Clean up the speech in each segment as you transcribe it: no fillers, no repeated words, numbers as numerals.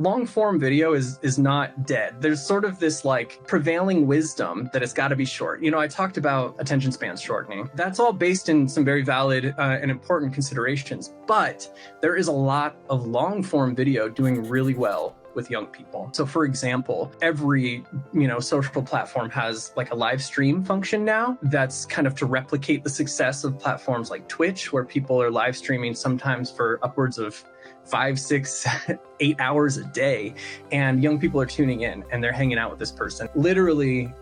long form video is not dead. There's sort of this like prevailing wisdom that it's got to be short. You know, I talked about attention spans shortening. That's all based in some very valid and important considerations, but there is a lot of long form video doing really well with young people. So for example, every, social platform has like a live stream function now that's kind of to replicate the success of platforms like Twitch, where people are live streaming sometimes for upwards of 5, 6, 8 hours a day. And young people are tuning in and they're hanging out with this person. Literally,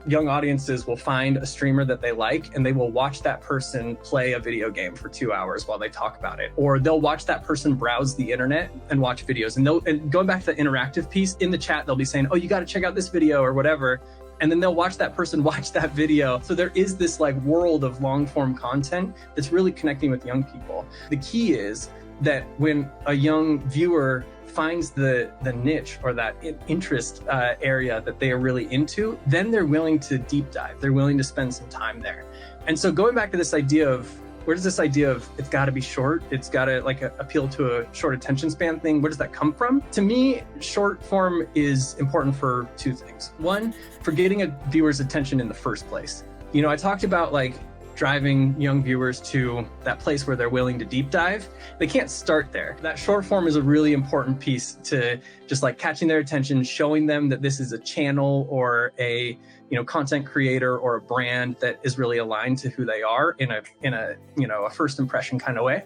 young audiences will find a streamer that they like and they will watch that person play a video game for 2 hours while they talk about it. Or they'll watch that person browse the internet and watch videos. And going back to the interactive piece, in the chat, they'll be saying, oh, you got to check out this video or whatever. And then they'll watch that person watch that video. So there is this like world of long form content that's really connecting with young people. The key is that when a young viewer finds the niche or that interest area that they are really into, then they're willing to deep dive. They're willing to spend some time there. And so going back to this idea of, where does this idea of it's got to be short, it's got to appeal to a short attention span thing, where does that come from? To me, short form is important for two things. One, for getting a viewer's attention in the first place. You know, I talked about like driving young viewers to that place where they're willing to deep dive. They can't start there. That short form is a really important piece to just like catching their attention, showing them that this is a channel or a content creator or a brand that is really aligned to who they are in a first impression kind of way.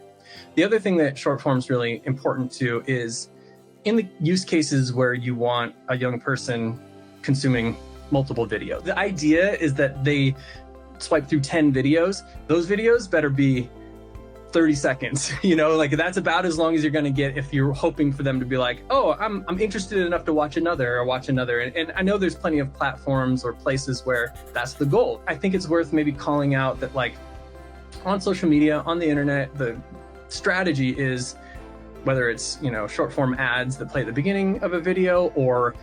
The other thing that short form is really important to is in the use cases where you want a young person consuming multiple videos. The idea is that they swipe through 10 videos. Those videos better be 30 seconds, like that's about as long as you're going to get if you're hoping for them to be like, oh, I'm interested enough to watch another. And I know there's plenty of platforms or places where that's the goal. I think it's worth maybe calling out that like on social media, on the internet, the strategy is whether it's, short form ads that play at the beginning of a video or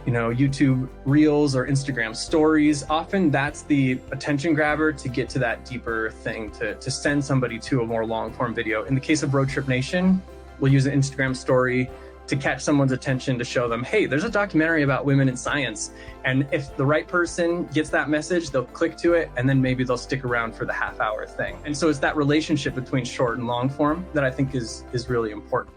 YouTube Reels or Instagram Stories. Often that's the attention grabber to get to that deeper thing, to send somebody to a more long form video. In the case of Road Trip Nation, we'll use an Instagram story to catch someone's attention, to show them, hey, there's a documentary about women in science. And if the right person gets that message, they'll click to it and then maybe they'll stick around for the half-hour thing. And so it's that relationship between short and long form that I think is really important.